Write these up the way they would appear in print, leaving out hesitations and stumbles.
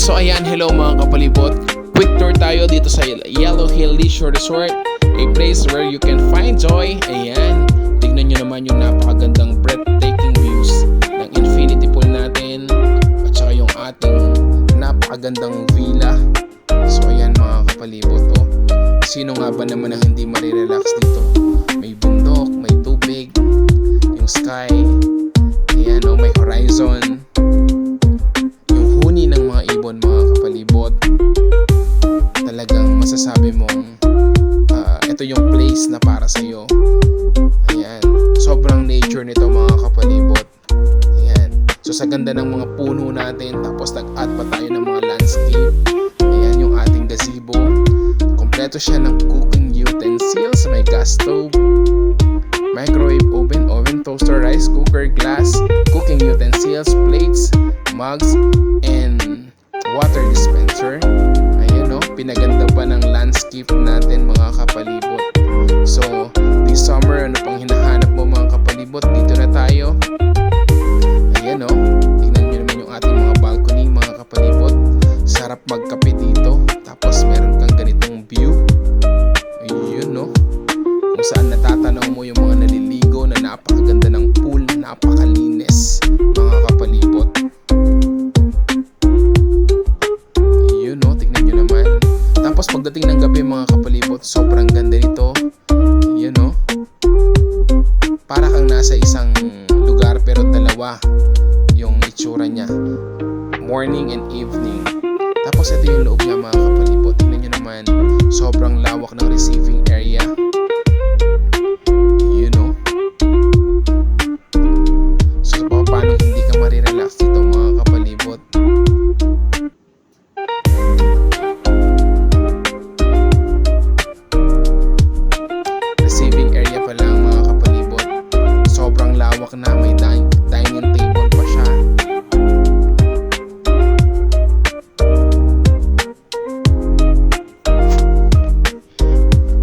So ayan, hello mga kapalibot. Quick tour tayo dito sa Yellow Hill Leisure Resort, a place where you can find joy. Ayan, tignan nyo naman yung napakagandang breathtaking views ng infinity pool natin at saka yung ating napakagandang villa. So ayan mga kapalibot, oh. Sino nga ba naman ang hindi marirelax dito? May bundok, may tubig, yung sky, ayan, oh, may horizon, yung huni ng mga ibon mga kapalibot. Talagang masasabi mong ito yung place na para sa'yo. Ayan, sobrang nature nito mga kapalibot. Ayan, so sa ganda ng mga puno natin, tapos nag-add pa tayo ng mga landscape. Ayan yung ating gazebo. Kompleto siya ng cooking utensils. May gas stove, microwave oven, toaster, rice cooker, glass, cooking utensils, plates, mugs, and water dispenser. Ayan, no? Pinaganda pa ng landscape natin mga kapalibot. So, this summer, ano pang hinahanap mo mga kapalibot? Dito na tayo. Ayan, no? Tingnan nyo naman yung ating mga balcony mga kapalibot. Sarap magkape dito. Tapos meron kang ganitong view. Ayun, no? Kung saan natatanaw mo yung mga naliligo na napakaganda ng pool, napakalinis mga kapalibot. Ayun, no? Tingnan nyo naman. Tapos pagdating ng gabi mga kapalibot, sobrang ganda nito. Ayun, no? Para kang nasa isang lugar pero dalawa yung itsura niya, morning and evening. Tapos ito yung loob niya mga kapalibot. Tingnan nyo naman, sobrang lawak ng receiving area. Ayun, no? So paano hindi ka marirelax dito mga kapalibot? Receiving area pa lang mga kapalibot, sobrang lawak na. May dining table pa siya.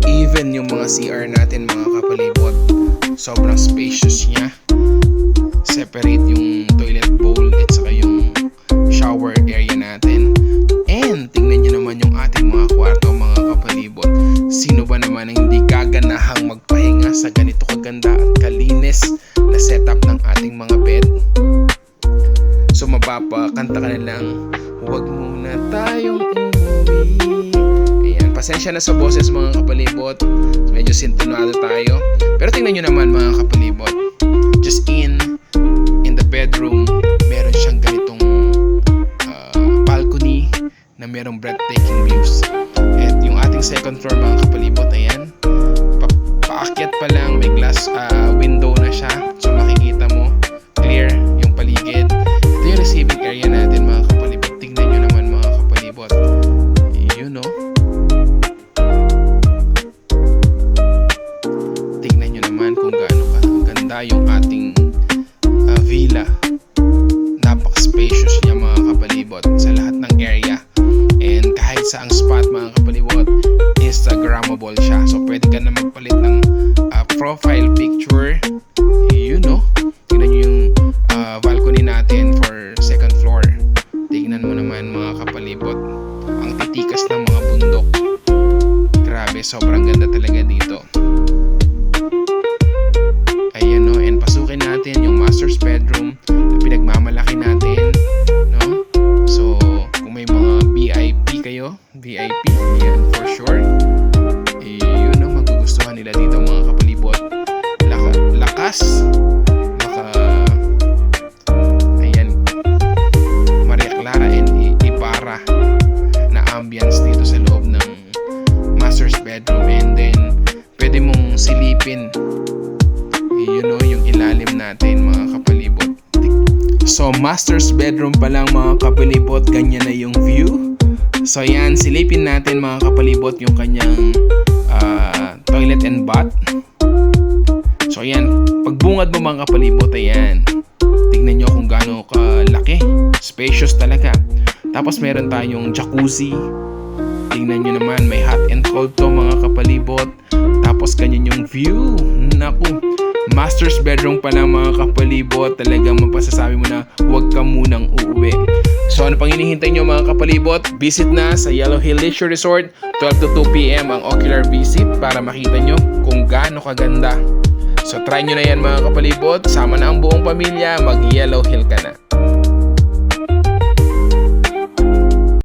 Even yung mga CR natin mga kapalibot, sobrang spacious niya. Separate yung toilet bowl at saka yung shower area natin. And tingnan nyo naman yung ating mga kwarto mga kapalibot. Sino ba naman ang hindi gaganahang magpahinga sa ganito kaganda at kalinis na setup ng ating mga bed? So mapapakanta ka na lang, huwag muna tayong umuwi. Ayan, pasensya na sa boses mga kapalibot, medyo sintonado tayo. Pero tingnan nyo naman mga kapalibot, just in the bedroom, meron siyang ganitong balcony na merong breathtaking views. At yung ating second floor mga kapalibot, ayan, paakyat pa lang, may glass window na siya. So makikita mo clear yung paligid. Ito yung receiving area natin mga kapalibot. Tingnan nyo naman mga kapalibot. You know, tingnan nyo naman kung gaano kaganda yung ating villa. Napaka-spacious niya mga kapalibot sa lahat ng area. And kahit saang spot mga kapalibot, Instagrammable siya. So pwede ka na magpalit ng profile picture. You know, tingnan nyo yung balcony natin for second floor. Tingnan mo naman mga kapalibot, ang titikas ng mga bundok. Grabe, sobrang ganda talaga dito. Ayan, no? And pasukin natin yung master's bedroom na pinagmamalaki natin, no? So kung may mga VIP kayo, VIP, yan for sure. Yun, no? Magugustuhan nila dito mga kapalibot. Lakas, ayan, Maria Clara and Ibarra na ambience dito sa loob ng master's bedroom. And then pwede mong silipin, you know, yung ilalim natin mga kapalibot. So master's bedroom pa lang mga kapalibot, ganyan na yung view. So yan, silipin natin mga kapalibot yung kanyang toilet and bath. So ayan, pagbungad mo mga kapalibot, ayan, tignan nyo kung gaano kalaki, spacious talaga. Tapos meron tayong jacuzzi. Tingnan nyo naman, may hot and cold to mga kapalibot. Tapos ganyan yung view. Naku, master's bedroom pa lang mga kapalibot. Talagang mapasasabi mo na huwag ka munang uuwi. So ano pang hinihintay nyo mga kapalibot? Visit na sa Yellow Hill Leisure Resort. 12 to 2 p.m. ang ocular visit para makita nyo kung gaano kaganda. So try nyo na yan mga kapalibot. Sama na ang buong pamilya, mag Yellow Hill ka na.